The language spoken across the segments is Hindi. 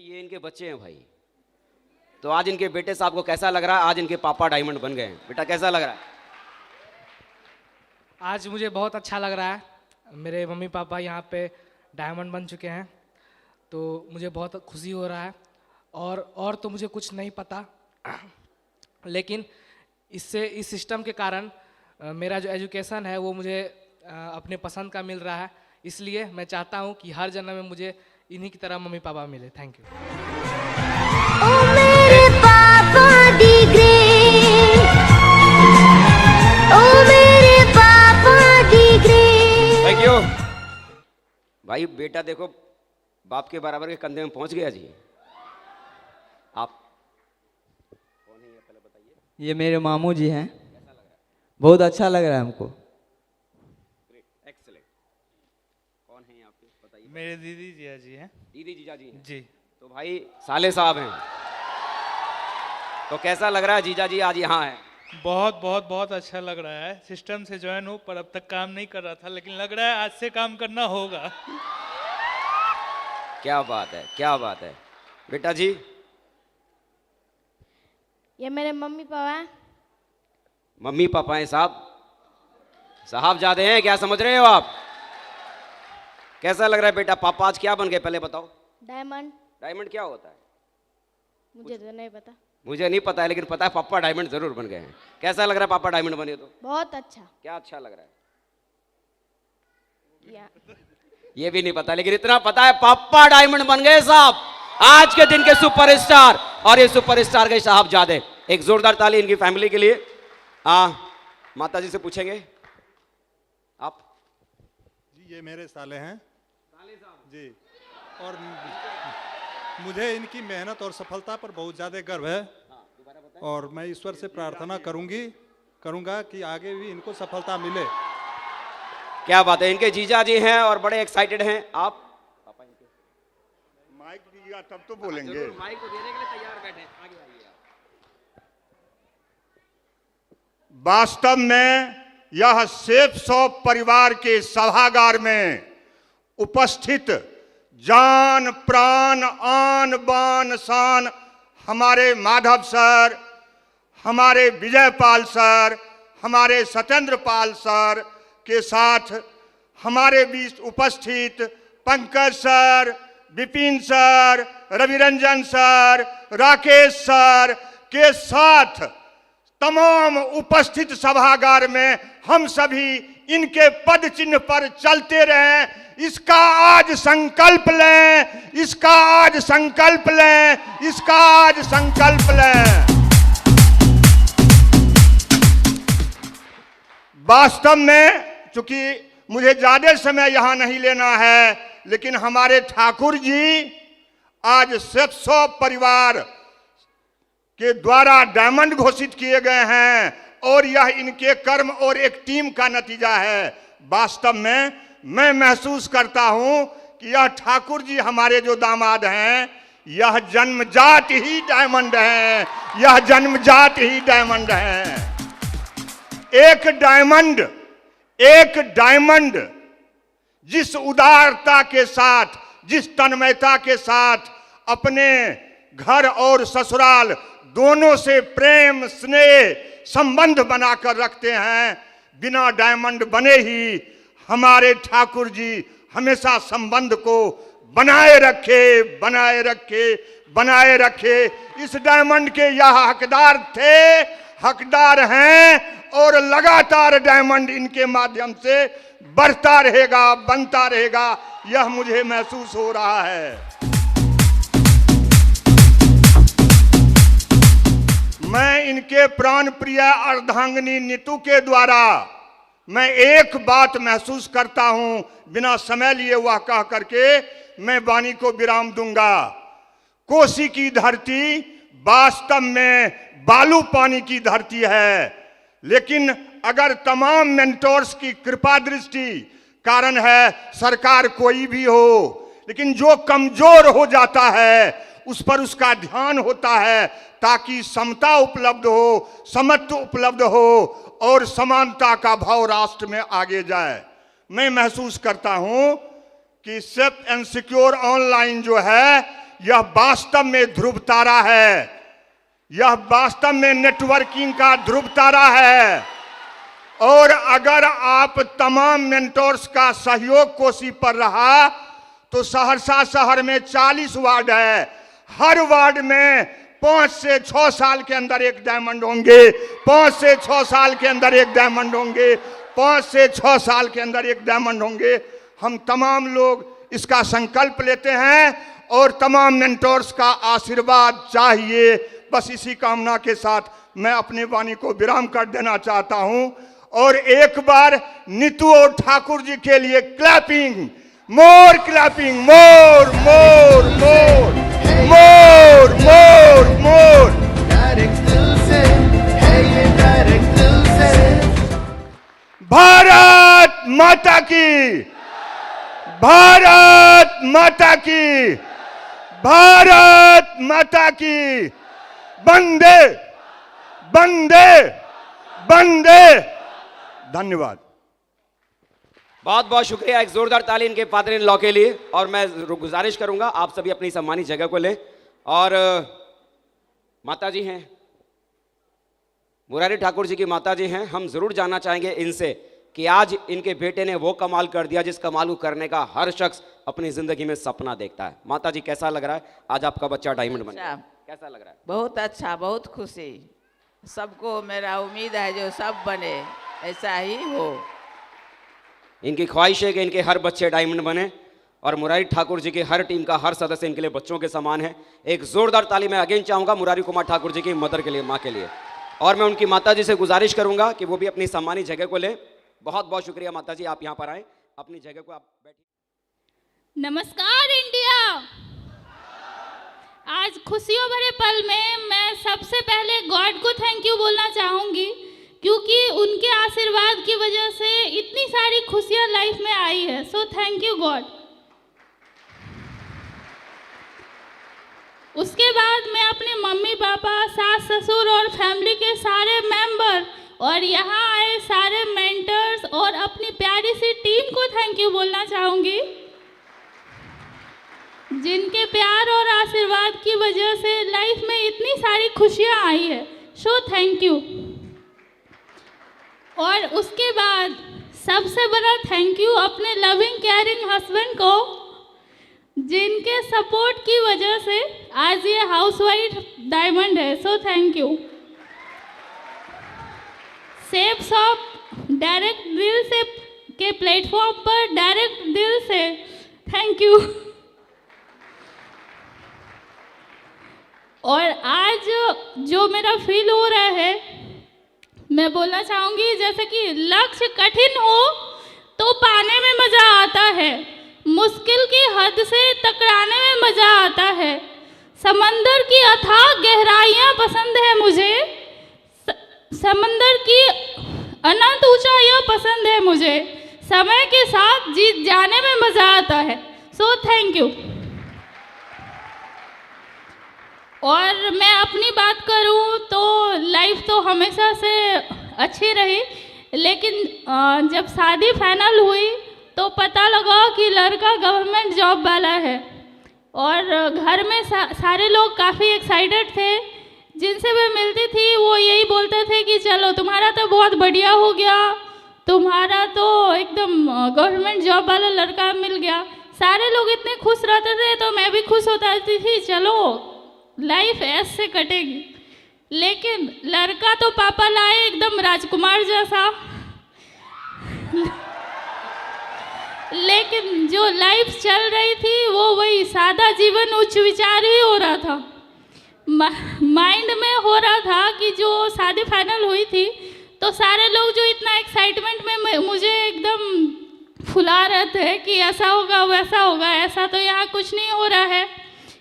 ये इनके बच्चे हैं भाई। तो आज इनके बेटे साहब को कैसा लग रहा है? आज इनके पापा डायमंड बन गए हैं। बेटा कैसा लग रहा है? आज मुझे बहुत अच्छा लग रहा है। मेरे मम्मी पापा यहाँ पे डायमंड बन चुके हैं, तो मुझे बहुत खुशी हो रहा है। और तो मुझे कुछ नहीं पता, लेकिन इससे इस सिस्टम के कारण मेरा जो एजुकेशन है वो मुझे अपने पसंद का मिल रहा है। इसलिए मैं चाहता हूँ कि हर जन्म में मुझे इन्हीं की तरह मम्मी पापा मिले। Thank you. ओ मेरे पापा दी ग्रेट, ओ मेरे पापा दी ग्रेट। थैंक यू भाई। बेटा देखो बाप के बराबर के कंधे में पहुंच गया जी। आप कौन है ये पहले बताइए। ये मेरे मामू जी हैं। कैसा लग रहा है? बहुत अच्छा लग रहा है हमको। Great, excellent. कौन है ये आपके बताइए। मेरे दीदी जिया जी हैं। दीदी जीजा जी हैं। जी। तो भाई साले साहब हैं। तो कैसा लग रहा है जीजा जी आज यहाँ हैं? बहुत बहुत बहुत अच्छा लग रहा है। सिस्टम से ज्वाइन हूँ पर अब तक काम नहीं कर रहा था, लेकिन लग रहा है आज से काम करना होगा। क्या बात है, क्या बात है। बेटा जी ये मेरे मम्मी पापा हैं। मम्मी पापा हैं साहब। साहब ज्यादा हैं क्या समझ रहे हो आप? कैसा लग रहा है बेटा? पापा आज क्या बन गए पहले बताओ। डायमंड। डायमंड क्या होता है? मुझे तो नहीं पता। मुझे नहीं पता है, लेकिन पता है पापा डायमंड जरूर बन गए हैं। कैसा लग रहा है पापा डायमंड बने तो? बहुत अच्छा। क्या अच्छा लग रहा है? या ये भी नहीं पता, लेकिन इतना पता है पापा डायमंड बन गए साहब। आज के दिन के सुपरस्टार, और ये सुपरस्टार के साहबजादे। एक जोरदार ताली इनकी फैमिली के लिए। माता जी से पूछेंगे आप। जी ये मेरे साले हैं। साले साहब जी। और मुझे इनकी मेहनत और सफलता पर बहुत ज़्यादा गर्व है। और मैं ईश्वर से प्रार्थना करूंगा कि आगे भी इनको सफलता मिले। क्या बात है। इनके जीजा जी हैं और बड़े एक्साइटेड हैं। आप पापा इनके माइक दीजिएगा तब तो बोलेंगे। माइक को देने के लिए तैयार बैठे। आगे आइए आप। वास्तव में यह सेफ शॉप परिवार के सभागार में उपस्थित जान प्राण आन बान शान हमारे माधव सर, हमारे विजयपाल सर, हमारे सत्येंद्र पाल सर के साथ हमारे बीच उपस्थित Pankaj sir, Vipin sir, Raviranjan sir, Rakesh sir के साथ तमाम उपस्थित सभागार में हम सभी इनके पद चिन्ह पर चलते रहें। इसका आज संकल्प लें, इसका आज संकल्प लें, इसका आज संकल्प लें। वास्तव में चूंकि मुझे ज्यादा समय यहां नहीं लेना है, लेकिन हमारे ठाकुर जी आज सेफ शॉप परिवार के द्वारा डायमंड घोषित किए गए हैं, और यह इनके कर्म और एक टीम का नतीजा है। वास्तव में मैं महसूस करता हूं कि यह ठाकुर जी हमारे जो दामाद हैं, यह जन्मजात ही डायमंड हैं, यह जन्मजात ही डायमंड हैं। एक डायमंड जिस उदारता के साथ, जिस तन्मयता के साथ अपने घर और ससुराल दोनों से प्रेम स्नेह संबंध बनाकर रखते हैं, बिना डायमंड बने ही हमारे ठाकुर जी हमेशा संबंध को बनाए रखे, बनाए रखे, बनाए रखे। इस डायमंड के यह हकदार थे, हकदार हैं, और लगातार डायमंड इनके माध्यम से बढ़ता रहेगा, बनता रहेगा, यह मुझे महसूस हो रहा है। मैं इनके प्राण प्रिय अर्धांगिनी नीतू के द्वारा मैं एक बात महसूस करता हूं, बिना समय लिए वह कह करके मैं वाणी को विराम दूंगा। कोसी की धरती वास्तव में बालू पानी की धरती है, लेकिन अगर तमाम मेंटोर्स की कृपा दृष्टि कारण है, सरकार कोई भी हो, लेकिन जो कमजोर हो जाता है उस पर उसका ध्यान होता है, ताकि समता उपलब्ध हो, समत्व उपलब्ध हो और समानता का भाव राष्ट्र में आगे जाए। मैं महसूस करता हूं कि सेफ एंड सिक्योर ऑनलाइन जो है, यह वास्तव में ध्रुव तारा है, यह वास्तव में नेटवर्किंग का ध्रुव तारा है। और अगर आप तमाम मेंटोर्स का सहयोग कोसी पर रहा तो सहरसा शहर में 40 वार्ड है, हर वार्ड में 5 से 6 साल के अंदर एक डायमंड होंगे, 5 से 6 साल के अंदर एक डायमंड होंगे, 5 से 6 साल के अंदर एक डायमंड होंगे। हम तमाम लोग इसका संकल्प लेते हैं और तमाम मेंटोर्स का आशीर्वाद चाहिए। बस इसी कामना के साथ मैं अपनी वाणी को विराम कर देना चाहता हूं। और एक बार नीतू और ठाकुर जी के लिए क्लैपिंग, मोर क्लैपिंग, मोर मोर मोर मोर मोर मोर। भारत माता की, भारत माता की, भारत माता की। वंदे वंदे वंदे। धन्यवाद। बहुत बहुत शुक्रिया। एक जोरदार ताली इनके फादर इन लॉ के लिए। और मैं गुजारिश करूंगा आप सभी अपनी सम्मानित जगह को लें। और माता जी हैं, मुरारी ठाकुर जी की माता जी हैं। हम जरूर जानना चाहेंगे इनसे कि आज इनके बेटे ने वो कमाल कर दिया जिस कमाल को करने का हर शख्स अपनी जिंदगी में सपना देखता है। माता जी कैसा लग रहा है आज आपका बच्चा डायमंड बन गया? कैसा लग रहा है? बहुत अच्छा, बहुत खुशी। सबको मेरा उम्मीद है जो सब बने ऐसा ही हो। इनकी ख्वाहिश है कि इनके हर बच्चे डायमंड बने और मुरारी ठाकुर जी की हर टीम का हर सदस्य इनके लिए बच्चों के समान है। एक जोरदार ताली मैं अगेन चाहूंगा मुरारी कुमार ठाकुर जी की मदर के लिए, माँ के लिए। और मैं उनकी माता जी से गुजारिश करूंगा कि वो भी अपनी सम्मानित जगह को ले। बहुत बहुत शुक्रिया माता जी, आप यहाँ पर आए, अपनी जगह को आप बैठिए। नमस्कार इंडिया। आज खुशियों भरे पल में मैं सबसे पहले गॉड को थैंक यू बोलना चाहूँगी, क्योंकि उनके आशीर्वाद की वजह से इतनी सारी खुशियाँ लाइफ में आई है। सो थैंक यू गॉड। उसके बाद मैं अपने मम्मी पापा, सास ससुर और फैमिली के सारे मेंबर और यहाँ आए सारे मेंटर्स और अपनी प्यारी सी टीम को थैंक यू बोलना चाहूँगी, जिनके प्यार और आशीर्वाद की वजह से लाइफ में इतनी सारी खुशियाँ आई है। सो थैंक यू। और उसके बाद सबसे बड़ा थैंक यू अपने लविंग केयरिंग हस्बैंड को, जिनके सपोर्ट की वजह से आज ये हाउसवाइफ डायमंड है। सो thank you. Safe shop direct दिल से के प्लेटफॉर्म पर डायरेक्ट दिल से थैंक यू। और आज जो मेरा फील हो रहा है मैं बोलना चाहूँगी, जैसे कि लक्ष्य कठिन हो तो पाने में मज़ा आता है, मुश्किल की हद से टकराने में मज़ा आता है, समंदर की अथाह गहराइयाँ पसंद है मुझे, समंदर की अनंत ऊंचाइयाँ पसंद है मुझे, समय के साथ जीत जाने में मज़ा आता है। सो थैंक यू। और मैं अपनी बात करूं तो लाइफ तो हमेशा से अच्छी रही, लेकिन जब शादी फाइनल हुई तो पता लगा कि लड़का गवर्नमेंट जॉब वाला है। और घर में सारे लोग काफ़ी एक्साइटेड थे, जिनसे मैं मिलती थी वो यही बोलते थे कि चलो तुम्हारा तो बहुत बढ़िया हो गया, तुम्हारा तो एकदम गवर्नमेंट जॉब वाला लड़का मिल गया। सारे लोग इतने खुश रहते थे तो मैं भी खुश होता थी, चलो लाइफ ऐसे कटेगी। लेकिन लड़का तो पापा लाए एकदम राजकुमार जैसा, लेकिन जो लाइफ चल रही थी वो वही सादा जीवन उच्च विचार ही हो रहा था। माइंड में हो रहा था कि जो शादी फाइनल हुई थी तो सारे लोग जो इतना एक्साइटमेंट में मुझे एकदम फुला रहे थे कि ऐसा होगा वैसा होगा, ऐसा तो यहाँ कुछ नहीं हो रहा है,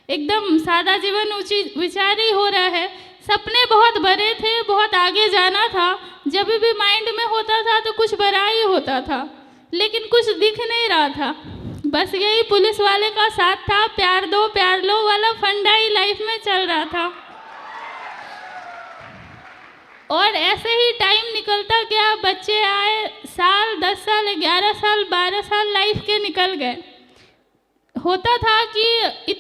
एकदम सादा जीवन उच्च विचार ही हो रहा है। सपने बहुत बड़े थे, बहुत आगे जाना था, जब भी माइंड में होता था तो कुछ बड़ा ही होता था, लेकिन कुछ दिख नहीं रहा था। बस यही पुलिस वाले का साथ था, प्यार दो प्यार लो वाला फंडा ही लाइफ में चल रहा था। और ऐसे ही टाइम निकलता गया, बच्चे आए, साल 10 साल 11 साल 12 साल लाइफ के निकल गए। होता था कि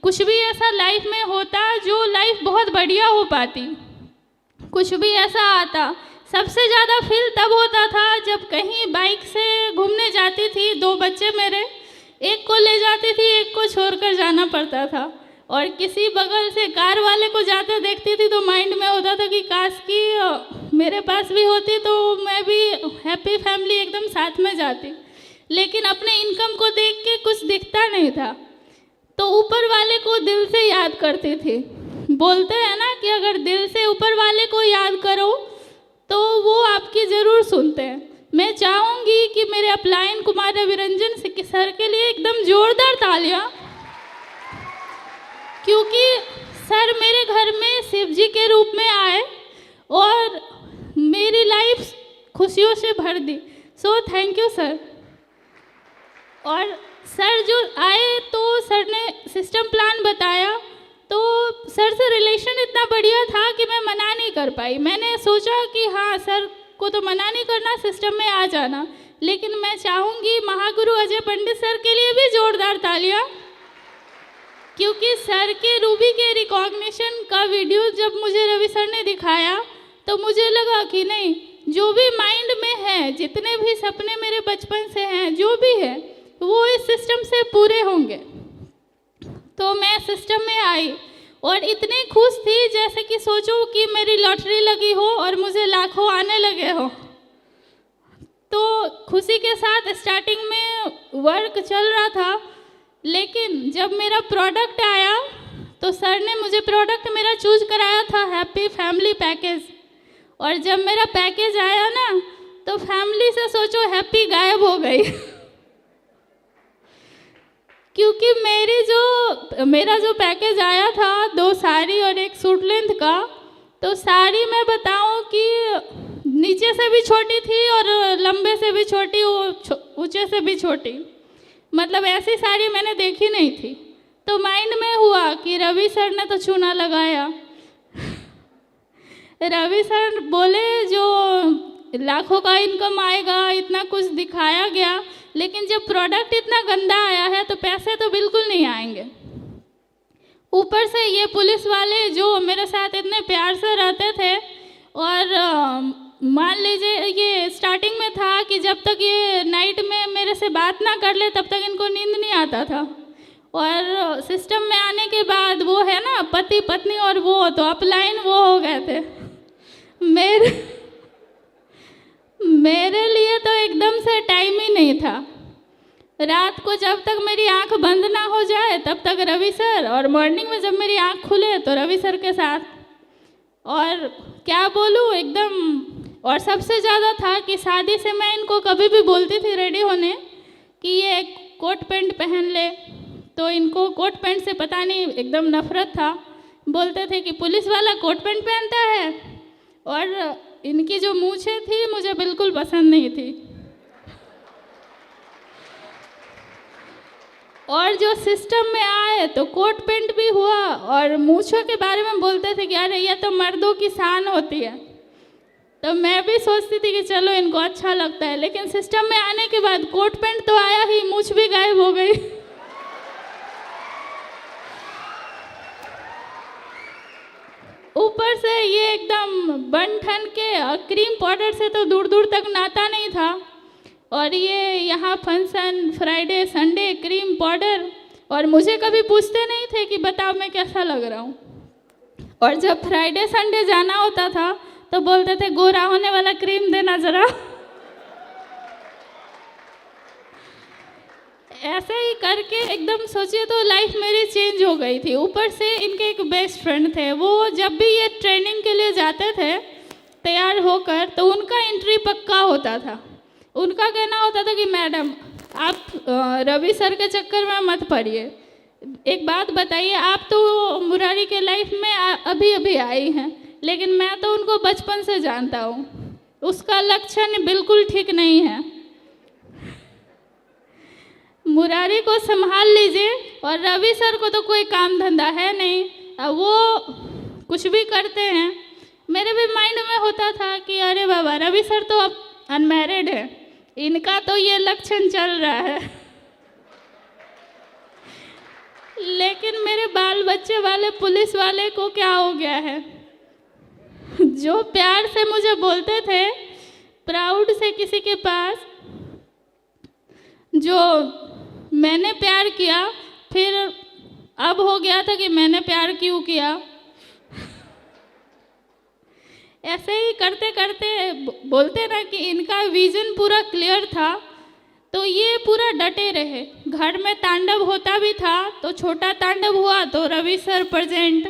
कुछ भी ऐसा लाइफ में होता जो लाइफ बहुत बढ़िया हो पाती, कुछ भी ऐसा आता। सबसे ज़्यादा फील तब होता था जब कहीं बाइक से घूमने जाती थी, 2 बच्चे मेरे, एक को ले जाती थी, एक को छोड़कर जाना पड़ता था, और किसी बगल से कार वाले को जाते देखती थी तो माइंड में होता था कि काश कि मेरे पास भी होती तो मैं भी हैप्पी फैमिली एकदम साथ में जाती। लेकिन अपने इनकम को देख के कुछ दिखता नहीं था, तो ऊपर वाले को दिल से याद करती थी। बोलते हैं ना कि अगर दिल से ऊपर वाले को याद करो तो वो आपकी ज़रूर सुनते हैं। मैं चाहूँगी कि मेरे अपलायन कुमार रविरंजन सर के लिए एकदम जोरदार तालियाँ, क्योंकि सर मेरे घर में शिव जी के रूप में आए और मेरी लाइफ खुशियों से भर दी। So thank you sir. और सर जो आए तो सर ने सिस्टम प्लान बताया, तो सर से रिलेशन इतना बढ़िया था कि मैं मना नहीं कर पाई। मैंने सोचा कि हाँ सर को तो मना नहीं करना, सिस्टम में आ जाना। लेकिन मैं चाहूँगी महागुरु अजय पंडित सर के लिए भी जोरदार तालियाँ, क्योंकि सर के रूबी के रिकॉग्निशन का वीडियो जब मुझे रवि सर ने दिखाया तो मुझे लगा कि नहीं, जो भी माइंड में है, जितने भी सपने मेरे बचपन से हैं, जो भी है वो इस सिस्टम से पूरे होंगे। तो मैं सिस्टम में आई और इतनी खुश थी जैसे कि सोचो कि मेरी लॉटरी लगी हो और मुझे लाखों आने लगे हो। तो खुशी के साथ स्टार्टिंग में वर्क चल रहा था, लेकिन जब मेरा प्रोडक्ट आया तो सर ने मुझे प्रोडक्ट मेरा चूज कराया था हैप्पी फैमिली पैकेज, और जब मेरा पैकेज आया ना तो फैमिली से सोचो हैप्पी गायब हो गई क्योंकि मेरा जो पैकेज आया था 2 साड़ी और 1 सूट लेंथ का, तो साड़ी मैं बताऊं कि नीचे से भी छोटी थी और लंबे से भी छोटी, ऊंचे से भी छोटी, मतलब ऐसी साड़ी मैंने देखी नहीं थी। तो माइंड में हुआ कि रवि सर ने तो चूना लगाया। रवि सर बोले जो लाखों का इनकम आएगा, इतना कुछ दिखाया गया, लेकिन जब प्रोडक्ट इतना गंदा आया है तो पैसे तो बिल्कुल नहीं आएंगे। ऊपर से ये पुलिस वाले जो मेरे साथ इतने प्यार से रहते थे, और मान लीजिए ये स्टार्टिंग में था कि जब तक ये नाइट में मेरे से बात ना कर ले तब तक इनको नींद नहीं आता था, और सिस्टम में आने के बाद वो है ना पति पत्नी, और वो तो अपलाइन वो हो गए थे। मेरे लिए तो एकदम से टाइम ही नहीं था। रात को जब तक मेरी आंख बंद ना हो जाए तब तक रवि सर, और मॉर्निंग में जब मेरी आंख खुले तो रवि सर के साथ। और क्या बोलूँ एकदम, और सबसे ज़्यादा था कि शादी से मैं इनको कभी भी बोलती थी रेडी होने कि ये कोट पैंट पहन ले, तो इनको कोट पैंट से पता नहीं एकदम नफरत था। बोलते थे कि पुलिस वाला कोट पैंट पहनता है, और इनकी जो मूछें थी मुझे बिल्कुल पसंद नहीं थी। और जो सिस्टम में आए तो कोट पैंट भी हुआ, और मूछों के बारे में बोलते थे कि अरे ये तो मर्दों की शान होती है। तो मैं भी सोचती थी कि चलो इनको अच्छा लगता है, लेकिन सिस्टम में आने के बाद कोट पैंट तो आया ही, मूछ भी गायब हो गई। ऊपर से ये एकदम बन ठन के क्रीम पाउडर से तो दूर दूर तक नाता नहीं था, और ये यहाँ function Friday Sunday cream powder, और मुझे कभी पूछते नहीं थे कि बताओ मैं कैसा लग रहा हूँ। और जब फ्राइडे संडे जाना होता था तो बोलते थे गोरा होने वाला क्रीम देना ज़रा। ऐसे ही करके एकदम सोचिए तो लाइफ मेरी चेंज हो गई थी। ऊपर से इनके एक बेस्ट फ्रेंड थे, वो जब भी ये ट्रेनिंग के लिए जाते थे तैयार होकर, तो उनका एंट्री पक्का होता था। उनका कहना होता था कि मैडम आप रवि सर के चक्कर में मत पड़िए। एक बात बताइए, आप तो मुरारी के लाइफ में अभी अभी आई हैं, लेकिन मैं तो उनको बचपन से जानता हूँ। उसका लक्षण बिल्कुल ठीक नहीं है। मुरारी को संभाल लीजिए, और रवि सर को तो कोई काम धंधा है नहीं, वो कुछ भी करते हैं। मेरे भी माइंड में होता था कि अरे बाबा रवि सर तो अब अनमैरिड है, इनका तो ये लक्षण चल रहा है। लेकिन मेरे बाल बच्चे वाले पुलिस वाले को क्या हो गया है, जो प्यार से मुझे बोलते थे प्राउड से किसी के पास, जो मैंने प्यार किया, फिर अब हो गया था कि मैंने प्यार क्यों किया। ऐसे ही करते करते बोलते ना कि इनका विजन पूरा क्लियर था, तो ये पूरा डटे रहे। घर में तांडव होता भी था तो छोटा तांडव हुआ तो रवि सर प्रेजेंट,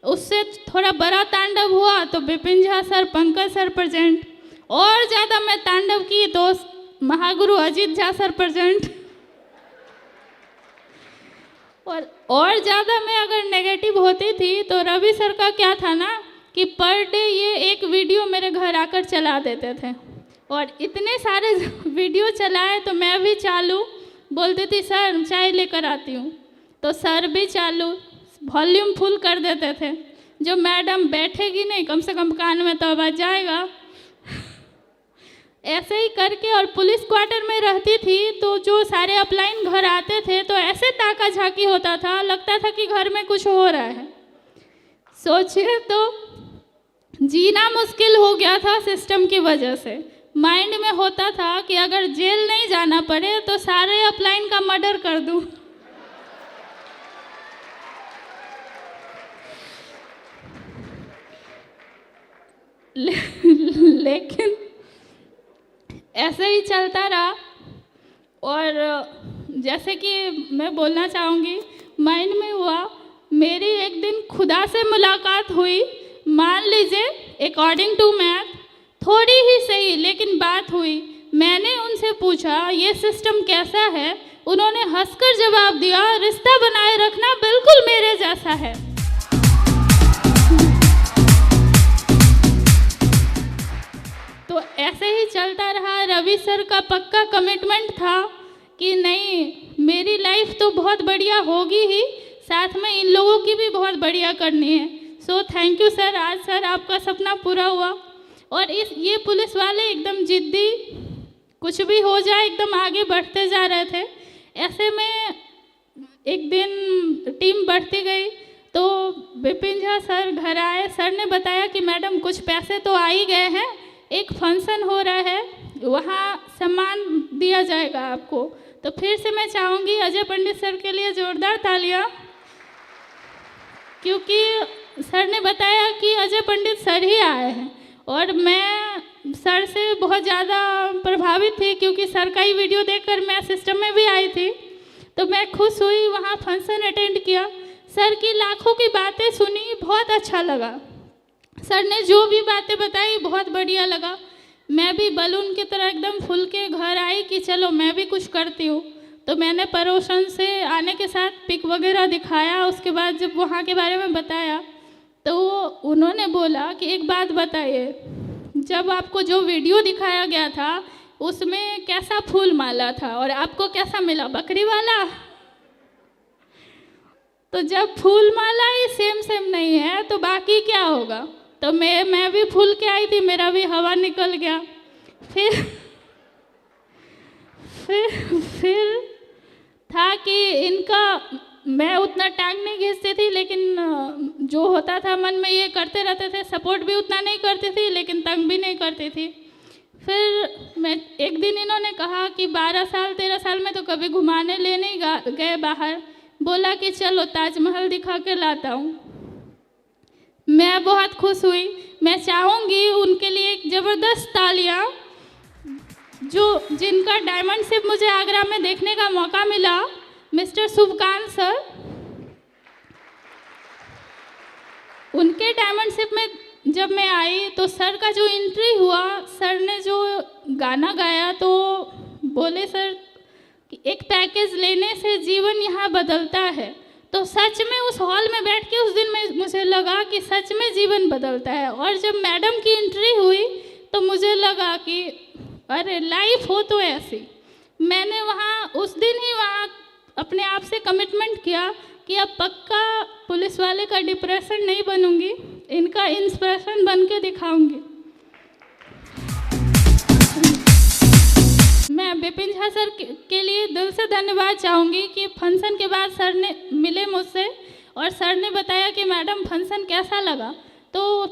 उससे थोड़ा बड़ा तांडव हुआ तो Vipin Jha sir, Pankaj sir present, और ज़्यादा मैं तांडव की तो महागुरु अजीत झा सर प्रेजेंट, और ज़्यादा मैं अगर नेगेटिव होती थी तो रवि सर का क्या था ना कि पर डे ये एक वीडियो मेरे घर आकर चला देते थे, और इतने सारे वीडियो चलाए तो मैं भी चालू बोलती थी सर चाय लेकर आती हूँ, तो सर भी चालू वॉल्यूम फुल कर देते थे, जो मैडम बैठेगी नहीं कम से कम कान में तो आवाज जाएगा। ऐसे ही करके, और पुलिस क्वार्टर में रहती थी तो जो सारे अपलाइन घर आते थे तो ऐसे ताका झाकी होता था, लगता था कि घर में कुछ हो रहा है। सोचिए तो जीना मुश्किल हो गया था सिस्टम की वजह से। माइंड में होता था कि अगर जेल नहीं जाना पड़े तो सारे अपलाइन का मर्डर कर दूं। लेकिन ऐसे ही चलता रहा, और जैसे कि मैं बोलना चाहूँगी, माइंड में हुआ मेरी एक दिन खुदा से मुलाकात हुई, मान लीजिए अकॉर्डिंग टू मैथ, थोड़ी ही सही लेकिन बात हुई। मैंने उनसे पूछा ये सिस्टम कैसा है, उन्होंने हंसकर जवाब दिया रिश्ता बनाए रखना बिल्कुल मेरे जैसा है। तो ऐसे ही चलता रहा। रवि सर का पक्का कमिटमेंट था कि नहीं मेरी लाइफ तो बहुत बढ़िया होगी ही, साथ में इन लोगों की भी बहुत बढ़िया करनी है। सो थैंक यू सर, आज सर आपका सपना पूरा हुआ। और ये पुलिस वाले एकदम जिद्दी, कुछ भी हो जाए एकदम आगे बढ़ते जा रहे थे। ऐसे में एक दिन टीम बढ़ती गई तो विपिन झा सर घर आए। सर ने बताया कि मैडम कुछ पैसे तो आ ही गए हैं, एक फंक्शन हो रहा है वहाँ सम्मान दिया जाएगा आपको। तो फिर से मैं चाहूँगी अजय पंडित सर के लिए जोरदार तालियाँ, क्योंकि सर ने बताया कि अजय पंडित सर ही आए हैं, और मैं सर से बहुत ज़्यादा प्रभावित थी क्योंकि सर का ही वीडियो देखकर मैं सिस्टम में भी आई थी। तो मैं खुश हुई, वहाँ फंक्शन अटेंड किया, सर की लाखों की बातें सुनी, बहुत अच्छा लगा। सर ने जो भी बातें बताई बहुत बढ़िया लगा। मैं भी बलून की तरह एकदम फूल के घर आई कि चलो मैं भी कुछ करती हूँ। तो मैंने पड़ोसन से आने के साथ पिक वगैरह दिखाया। उसके बाद जब वहाँ के बारे में बताया तो उन्होंने बोला कि एक बात बताइए, जब आपको जो वीडियो दिखाया गया था उसमें कैसा फूल माला था और आपको कैसा मिला, बकरी वाला? तो जब फूल माला ही सेम सेम नहीं है तो बाकी क्या होगा? तो मैं भी फूल के आई थी, मेरा भी हवा निकल गया। फिर था कि इनका मैं उतना टांग नहीं खींचती थी, लेकिन जो होता था मन में ये करते रहते थे। सपोर्ट भी उतना नहीं करती थी लेकिन तंग भी नहीं करती थी। फिर मैं एक दिन इन्होंने कहा कि 12 साल 13 साल में तो कभी घुमाने ले नहीं गए बाहर। बोला कि चलो ताजमहल दिखा के लाता हूँ। मैं बहुत खुश हुई। मैं चाहूँगी उनके लिए एक ज़बरदस्त तालियाँ, जिनका डायमंड शिप मुझे आगरा में देखने का मौका मिला, मिस्टर शुभकांत सर। उनके डायमंड शिप में जब मैं आई तो सर का जो एंट्री हुआ, सर ने जो गाना गाया तो बोले सर कि एक पैकेज लेने से जीवन यहाँ बदलता है। तो सच में उस हॉल में बैठ के उस दिन में मुझे लगा कि सच में जीवन बदलता है। और जब मैडम की एंट्री हुई तो मुझे लगा कि अरे लाइफ हो तो ऐसी। मैंने वहाँ उस दिन ही वहाँ अपने आप से कमिटमेंट किया कि अब पक्का पुलिस वाले का डिप्रेशन नहीं बनूंगी, इनका इंस्पिरेशन बन के दिखाऊंगी। मैं विपिन झा सर के लिए दिल से धन्यवाद चाहूँगी कि फंक्शन के बाद सर ने मिले मुझसे और सर ने बताया कि मैडम फंक्शन कैसा लगा, तो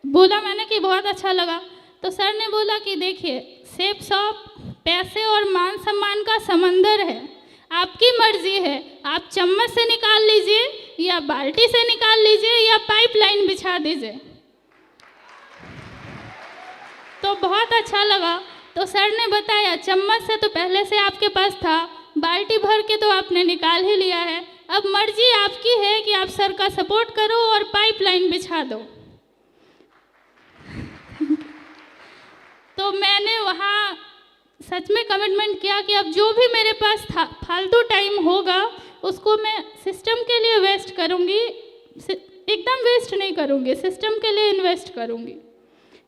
बोला मैंने कि बहुत अच्छा लगा। तो सर ने बोला कि देखिए शेफ शॉप पैसे और मान सम्मान का समंदर है, आपकी मर्जी है, आप चम्मच से निकाल लीजिए या बाल्टी से निकाल लीजिए या पाइपलाइन बिछा दीजिए। तो बहुत अच्छा लगा। तो सर ने बताया चम्मच से तो पहले से आपके पास था, बाल्टी भर के तो आपने निकाल ही लिया है, अब मर्जी आपकी है कि आप सर का सपोर्ट करो और पाइपलाइन बिछा दो। तो मैंने वहाँ सच में कमिटमेंट किया कि अब जो भी मेरे पास फालतू टाइम होगा उसको मैं सिस्टम के लिए वेस्ट करूँगी, एकदम वेस्ट नहीं करूँगी, सिस्टम के लिए इन्वेस्ट करूँगी।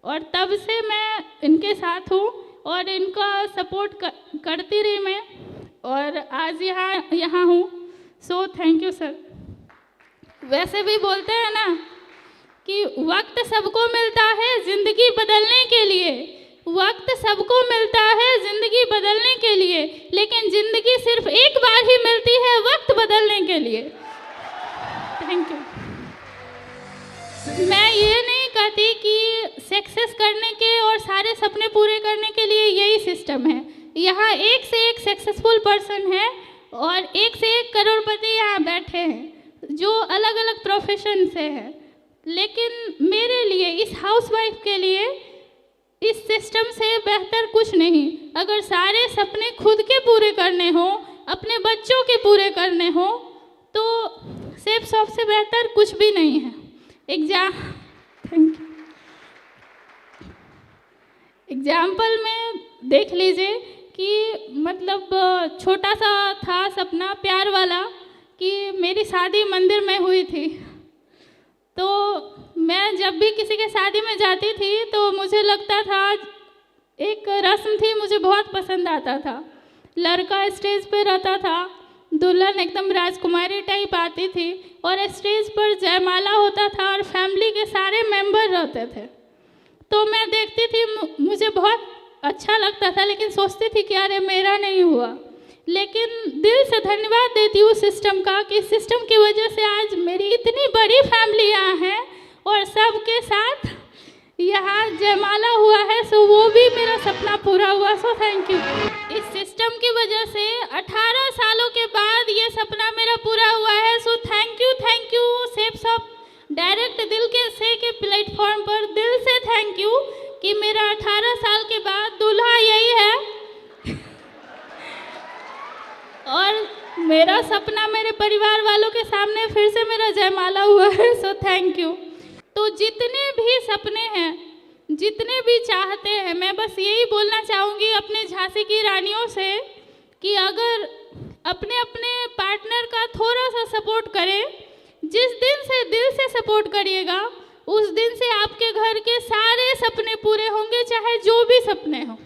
और तब से मैं इनके साथ हूँ और इनका सपोर्ट करती रही मैं, और आज यहाँ हूँ। सो थैंक यू सर। वैसे भी बोलते हैं ना कि वक्त सबको मिलता है ज़िंदगी बदलने के लिए, वक्त सबको मिलता है ज़िंदगी बदलने के लिए, लेकिन ज़िंदगी सिर्फ एक बार ही मिलती है वक्त बदलने के लिए। Thank you. मैं ये नहीं कहती कि सक्सेस करने के और सारे सपने पूरे करने के लिए यही सिस्टम है। यहाँ एक से एक सक्सेसफुल पर्सन है और एक से एक करोड़पति यहाँ बैठे हैं जो अलग अलग प्रोफेशन से हैं, लेकिन मेरे लिए, इस हाउसवाइफ के लिए इस सिस्टम से बेहतर कुछ नहीं। अगर सारे सपने खुद के पूरे करने हो, अपने बच्चों के पूरे करने हो, तो शेफ शॉप से बेहतर कुछ भी नहीं है। Thank you. एग्जाम्पल में देख लीजिए कि मतलब छोटा सा था सपना प्यार वाला कि मेरी शादी मंदिर में हुई थी। तो मैं जब भी किसी के शादी में जाती थी तो मुझे लगता था, एक रस्म थी मुझे बहुत पसंद आता था, लड़का स्टेज पे रहता था, दुल्हन एकदम राजकुमारी टाइप आती थी और स्टेज पर जयमाला होता था और फैमिली के सारे मेंबर रहते थे। तो मैं देखती थी, मुझे बहुत अच्छा लगता था, लेकिन सोचती थी कि अरे मेरा नहीं हुआ। लेकिन दिल से धन्यवाद देती हूँ सिस्टम का कि सिस्टम की वजह से आज मेरी इतनी बड़ी फैमिली यहाँ है और सबके साथ यहाँ जयमाला हुआ है। सो वो भी मेरा सपना पूरा हुआ। सो थैंक यू। इस सिस्टम की वजह से 18 सालों के बाद ये सपना मेरा पूरा हुआ है। सो thank you chef shop direct दिल के प्लेटफॉर्म पर दिल से थैंक यू कि मेरा 18 साल के बाद दूल्हा यही है और मेरा सपना मेरे परिवार वालों के सामने फिर से मेरा जयमाला हुआ है। सो थैंक यू। तो जितने भी सपने हैं, जितने भी चाहते हैं, मैं बस यही बोलना चाहूँगी अपने झांसी की रानियों से कि अगर अपने अपने पार्टनर का थोड़ा सा सपोर्ट करें, जिस दिन से दिल से सपोर्ट करिएगा उस दिन से आपके घर के सारे सपने पूरे होंगे, चाहे जो भी सपने हों।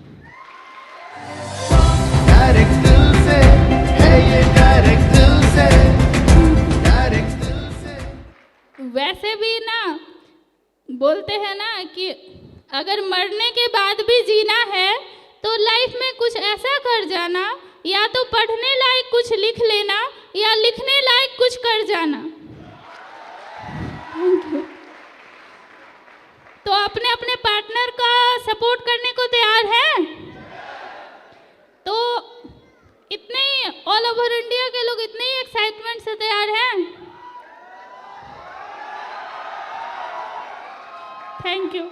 वैसे भी ना बोलते हैं ना कि अगर मरने के बाद भी जीना है तो लाइफ में कुछ ऐसा कर जाना, या तो पढ़ने लायक कुछ लिख लेना या लिखने लायक कुछ कर जाना। तो अपने अपने पार्टनर का सपोर्ट करने को तैयार हैं? तो इतने ही ऑल ओवर इंडिया के लोग इतने ही एक्साइटमेंट से तैयार हैं? Thank you.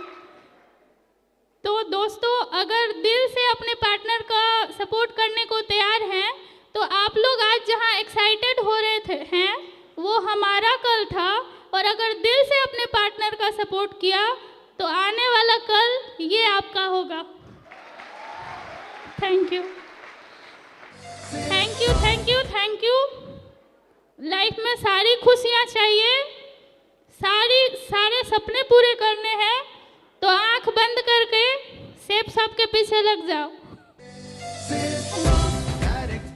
तो दोस्तों, अगर दिल से अपने पार्टनर का सपोर्ट करने को तैयार हैं तो आप लोग आज जहां एक्साइटेड हो रहे हैं वो हमारा कल था, और अगर दिल से अपने पार्टनर का सपोर्ट किया तो आने वाला कल ये आपका होगा। Thank you, thank you, thank you, thank you. Life में सारी खुशियाँ चाहिए, सारे सपने पूरे करने हैं, तो आंख बंद करके शेफ शॉप के पीछे लग जाओ।